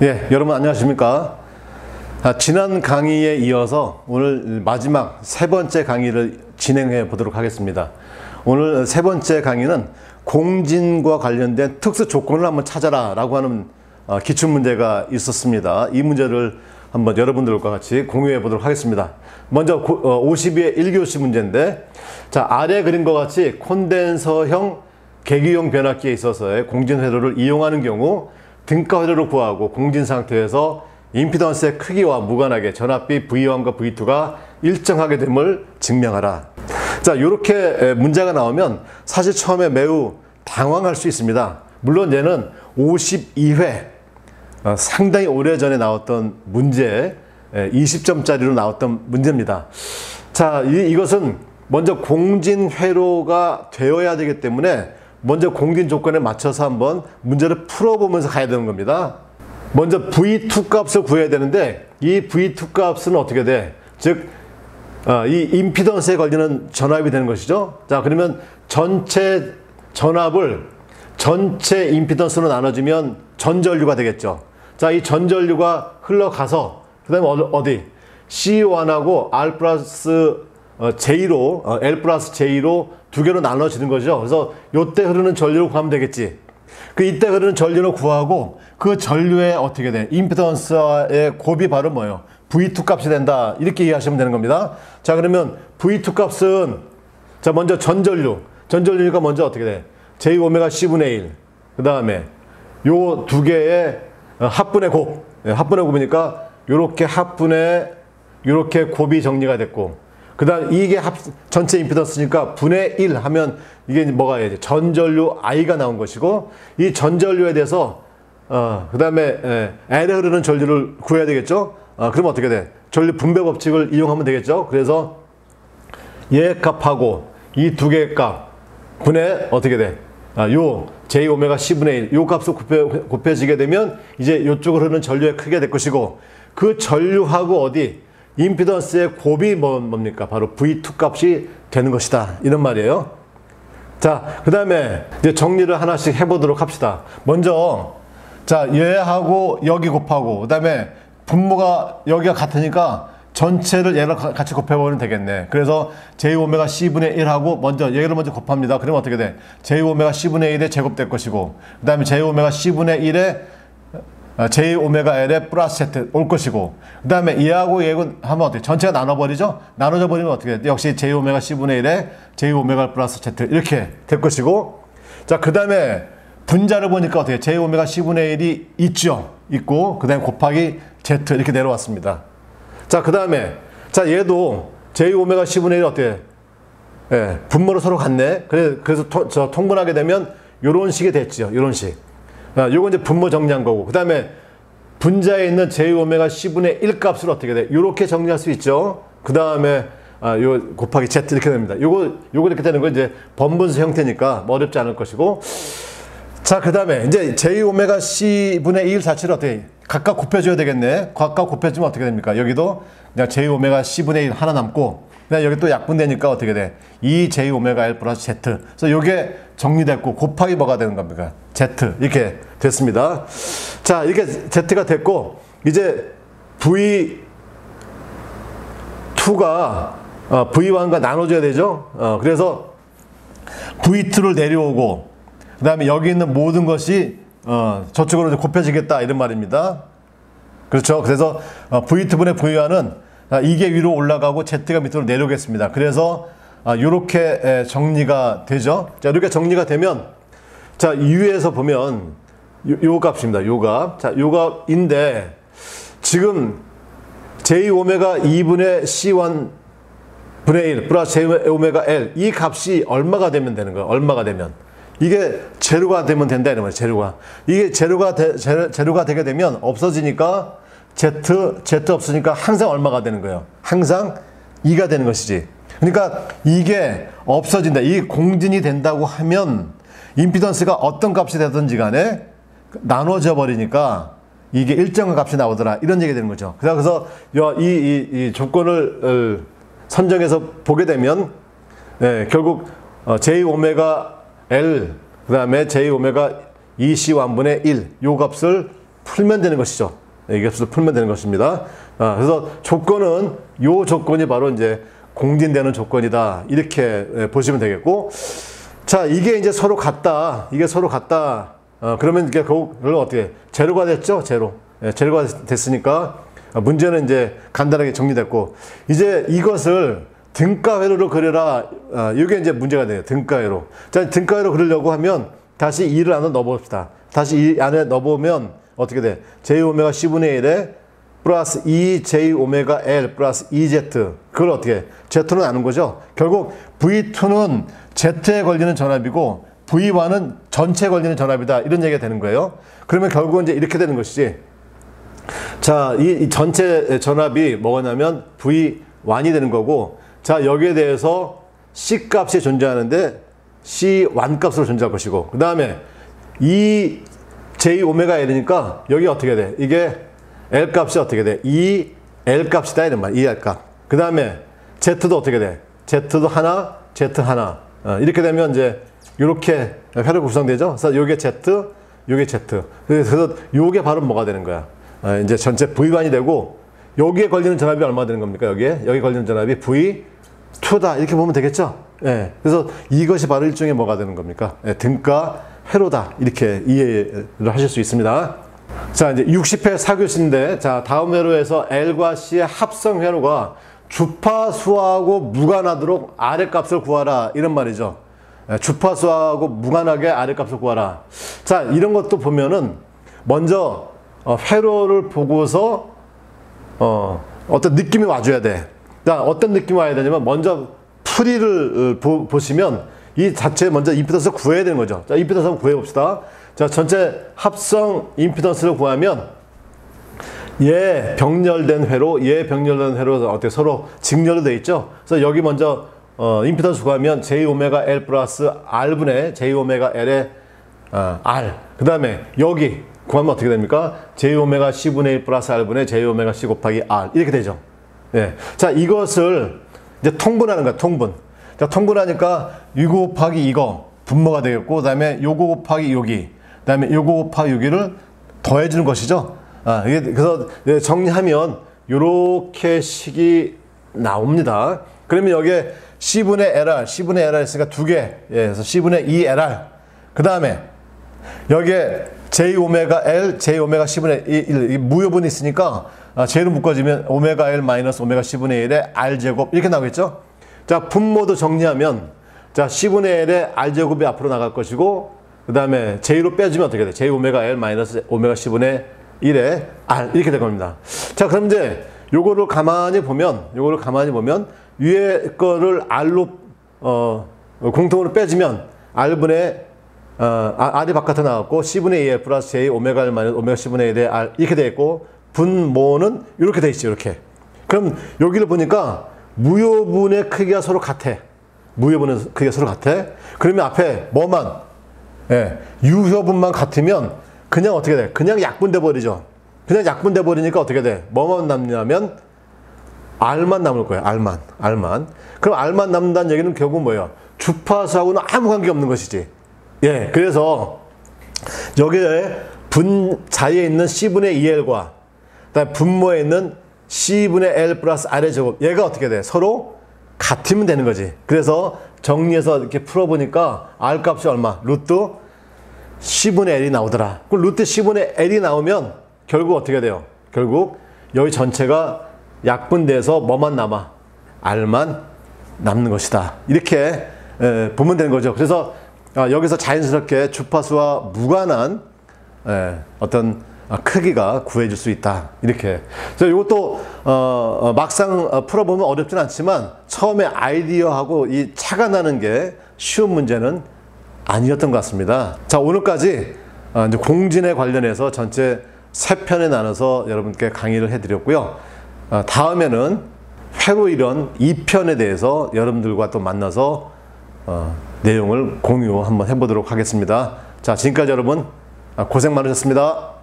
예, 여러분 안녕하십니까? 지난 강의에 이어서 오늘 마지막 세 번째 강의를 진행해 보도록 하겠습니다. 오늘 세 번째 강의는 공진과 관련된 특수 조건을 한번 찾아라 라고 하는 기출문제가 있었습니다. 이 문제를 한번 여러분들과 같이 공유해 보도록 하겠습니다. 먼저 52의 1교시 문제인데, 자, 아래 그린 것 같이 콘덴서형 계기용 변압기에 있어서의 공진 회로를 이용하는 경우 등가 회로를 구하고 공진 상태에서 임피던스의 크기와 무관하게 전압비 V1과 V2가 일정하게 됨을 증명하라. 자, 이렇게 문제가 나오면 사실 처음에 매우 당황할 수 있습니다. 물론 얘는 52회 상당히 오래전에 나왔던 문제, 20점짜리로 나왔던 문제입니다. 자, 이것은 먼저 공진 회로가 되어야 되기 때문에 먼저 공진 조건에 맞춰서 한번 문제를 풀어보면서 가야 되는 겁니다. 먼저 V2 값을 구해야 되는데, 이 V2 값은 어떻게 돼? 즉, 이 임피던스에 걸리는 전압이 되는 것이죠. 자, 그러면 전체 전압을 전체 임피던스로 나눠주면 전전류가 되겠죠. 자, 이 전전류가 흘러가서 그 다음에 어디? C1하고 R 플러스 J로, L 플러스 J로 두 개로 나눠지는 거죠. 그래서 요때 흐르는 전류를 구하면 되겠지. 그 이때 흐르는 전류를 구하고 그 전류의 어떻게 돼? 임피던스의 곱이 바로 뭐예요? V2 값이 된다. 이렇게 이해하시면 되는 겁니다. 자, 그러면 V2 값은, 자, 먼저 전전류가 먼저 어떻게 돼? J 오메가 C분의 1. 그 다음에 요 두 개의 합분의 곱. 합분의 곱이니까 요렇게 합분의 요렇게 곱이 정리가 됐고, 그 다음 이게 전체 임피던스니까 분의 1 하면 이게 뭐가 해야 돼? 전전류 I가 나온 것이고, 이 전전류에 대해서 그 다음에 L에 흐르는 전류를 구해야 되겠죠? 그럼 어떻게 돼? 전류 분배 법칙을 이용하면 되겠죠? 그래서 얘 값하고 이 두 개의 값 분의 어떻게 돼? 요 J 오메가 C분의 1 요 값을 곱해지게 되면 이제 요쪽으로 흐르는 전류의 크기가 될 것이고, 그 전류하고 어디? 임피던스의 곱이 뭡니까? 바로 V2 값이 되는 것이다. 이런 말이에요. 자, 그 다음에 이제 정리를 하나씩 해보도록 합시다. 먼저, 자, 얘하고 여기 곱하고, 그 다음에 분모가 여기가 같으니까 전체를 얘랑 같이 곱해보면 되겠네. 그래서 J 오메가 C분의 1하고 얘를 먼저 곱합니다. 그러면 어떻게 돼? J 오메가 C분의 1에 제곱될 것이고, 그 다음에 J 오메가 C분의 1에 J 오메가 L에 플러스 Z 올 것이고, 그 다음에 얘하고 얘하고 하면 어떻게? 전체가 나눠버리죠? 나눠져 버리면 어떻게 돼? 역시 J 오메가 C분의 1에 J 오메가 플러스 Z 이렇게 될 것이고, 자, 그 다음에 분자를 보니까 어떻게? J 오메가 C분의 1이 있고, 그 다음에 곱하기 Z 이렇게 내려왔습니다. 자, 그 다음에, 자, 얘도 J 오메가 C분의 1이 어때요? 예, 분모로 서로 같네. 그래서 통분하게 되면 요런 식이 됐죠. 요런 식. 요건 이제 분모 정리한 거고, 그 다음에 분자에 있는 J 오메가 C분의 1 값을 어떻게 돼? 요렇게 정리할 수 있죠. 그 다음에 요 곱하기 Z 이렇게 됩니다. 요거 이렇게 되는 건 이제 번분수 형태니까 어렵지 않을 것이고, 자, 그 다음에 이제 J 오메가 C분의 1 자체를 어떻게 각각 곱해줘야 되겠네. 각각 곱해주면 어떻게 됩니까? 여기도 그냥 J 오메가 C분의 1 하나 남고, 그냥 여기 또 약분되니까 어떻게 돼? 2J 오메가 L 플러스 Z. 그래서 요게 정리됐고, 곱하기 뭐가 되는 겁니까? Z. 이렇게 됐습니다. 자, 이렇게 Z가 됐고, 이제 V2가 V1과 나눠줘야 되죠? 그래서 V2를 내려오고, 그 다음에 여기 있는 모든 것이 저쪽으로 곱해지겠다. 이런 말입니다. 그렇죠? 그래서 V2분의 V1은 이게 위로 올라가고 Z가 밑으로 내려오겠습니다. 그래서 이렇게 정리가 되죠. 자, 이렇게 정리가 되면, 자, 위에서 보면 요 값입니다. 요 값. 자, 요 값인데 지금 J 오메가 2분의 C1 분의 1 플러스 J 오메가 L 이 값이 얼마가 되면 되는 거예요? 얼마가 되면. 이게 제로가 되면 된다 이런 말이에요. 제로가. 이게 제로가 되게 되면 없어지니까 Z 없으니까 항상 얼마가 되는 거예요? 항상 2가 되는 것이지. 그러니까 이게 없어진다. 이 공진이 된다고 하면 임피던스가 어떤 값이 되든지 간에 나눠져 버리니까 이게 일정한 값이 나오더라. 이런 얘기 되는 거죠. 그래서 이 조건을 선정해서 보게 되면 결국 J 오메가 L 그 다음에 J 오메가 2C1분의 1 요 값을 풀면 되는 것이죠. 이 값을 풀면 되는 것입니다. 그래서 조건은 요 조건이 바로 이제 공진되는 조건이다. 이렇게 보시면 되겠고, 자, 이게 이제 서로 같다. 이게 서로 같다. 그러면 이게 그걸 어떻게 제로가 됐죠? 제로. 제로가 됐으니까 문제는 이제 간단하게 정리됐고, 이제 이것을 등가회로로 그려라. 이게 이제 문제가 돼요. 등가회로. 자, 등가회로 그리려고 하면 다시 2를 안에 넣어봅시다. 다시 2 안에 넣어보면 어떻게 돼? J오메가 C분의 1에 플러스 2J오메가 L 플러스 2Z. 그걸 어떻게 해? Z는 아는 거죠? 결국 V2는 Z에 걸리는 전압이고 V1은 전체에 걸리는 전압이다. 이런 얘기가 되는 거예요. 그러면 결국은 이제 이렇게 되는 것이지. 자, 이 전체 전압이 뭐냐면 V1이 되는 거고, 자, 여기에 대해서 C 값이 존재하는데 C1 값으로 존재할 것이고, 그 다음에 이 J 오메가 L이니까 여기 어떻게 돼? 이게 L 값이 어떻게 돼? 이 L 값이다 이런 말. 이 L 값. 그 다음에 Z도 어떻게 돼? Z도 하나, Z 하나. 이렇게 되면 이제 이렇게 회로가 구성되죠. 그래서 요게 Z, 요게 Z. 그래서 요게 바로 뭐가 되는 거야? 이제 전체 V1이 되고, 여기에 걸리는 전압이 얼마 되는 겁니까? 여기 걸리는 전압이 V2다. 이렇게 보면 되겠죠? 예. 그래서 이것이 바로 일종의 뭐가 되는 겁니까? 예, 등가 회로다. 이렇게 이해를 하실 수 있습니다. 자, 이제 60회 4교시인데, 자, 다음 회로에서 L과 C의 합성 회로가 주파수하고 무관하도록 아랫값을 구하라. 이런 말이죠. 예, 주파수하고 무관하게 아랫값을 구하라. 자, 이런 것도 보면은 먼저 회로를 보고서 어떤 느낌이 와줘야 돼. 자, 어떤 느낌이 와야 되냐면 먼저 풀이를 보시면 이 자체에 먼저 임피던스를 구해야 되는 거죠. 자, 임피던스 한번 구해봅시다. 자, 전체 합성 임피던스를 구하면 얘 병렬된 회로, 얘 병렬된 회로가 어떻게 서로 직렬로 되어 있죠. 그래서 여기 먼저 임피던스 구하면 J 오메가 L 플러스 R분의 J 오메가 L의 R. 그 다음에 여기 구하면 어떻게 됩니까? J 오메가 C분의 1 플러스 R분의 J 오메가 C 곱하기 R. 이렇게 되죠. 예. 자, 이것을 이제 통분하는 거야, 통분. 자, 통분하니까 이거 곱하기 이거 분모가 되겠고, 그 다음에 요거 곱하기 여기, 그 다음에 요거 곱하기 여기를 더해주는 것이죠. 이게 그래서 정리하면 요렇게 식이 나옵니다. 그러면 여기에 C분의 LR, C분의 LR 있으니까 두 개. 예, 그래서 C분의 2LR. 그 다음에 여기에 J 오메가 L, J 오메가 C분의 1. 무효분이 있으니까 J로 묶어지면 오메가 L 마이너스 오메가 C분의 1의 R제곱. 이렇게 나오겠죠? 자, 분모도 정리하면, 자, C분의 L의 R제곱이 앞으로 나갈 것이고, 그 다음에 J로 빼주면 어떻게 돼? J 오메가 L 마이너스 오메가 C분의 1의 R. 이렇게 될 겁니다. 자, 그럼 이제 요거를 가만히 보면, 위에 거를 R로, 공통으로 빼주면, R분의, R이 바깥에 나왔고, C분의 2L 플러스 J 오메가 L 마이너스 오메가 C분의 1의 R. 이렇게 돼 있고, 분모는 이렇게 돼 있죠, 이렇게. 그럼 여기를 보니까, 무효분의 크기가 서로 같아. 무효분의 크기가 서로 같아. 그러면 앞에 뭐만, 예, 유효분만 같으면 그냥 어떻게 돼? 그냥 약분돼 버리죠. 그냥 약분돼 버리니까 어떻게 돼? 뭐만 남냐면 R만 남을 거예요. R만. 그럼 R만 남는다는 얘기는 결국 뭐예요? 주파수하고는 아무 관계 없는 것이지. 예, 그래서 여기에 분자에 있는 C분의 2L과 그다음에 분모에 있는 C분의 L 플러스 R의 제곱, 얘가 어떻게 돼? 서로 같으면 되는 거지. 그래서 정리해서 이렇게 풀어보니까 R 값이 얼마? 루트 C분의 L이 나오더라. 그럼 루트 C분의 L이 나오면 결국 어떻게 돼요? 결국 여기 전체가 약분돼서 뭐만 남아? R만 남는 것이다. 이렇게 보면 되는 거죠. 그래서 여기서 자연스럽게 주파수와 무관한 어떤 크기가 구해질 수 있다. 이렇게. 그래서 이것도 막상 풀어보면 어렵진 않지만 처음에 아이디어하고 이 차가 나는 게 쉬운 문제는 아니었던 것 같습니다. 자, 오늘까지 이제 공진에 관련해서 전체 3편에 나눠서 여러분께 강의를 해드렸고요. 다음에는 회로 이론 2편에 대해서 여러분들과 또 만나서 내용을 공유 한번 해보도록 하겠습니다. 자, 지금까지 여러분 고생 많으셨습니다.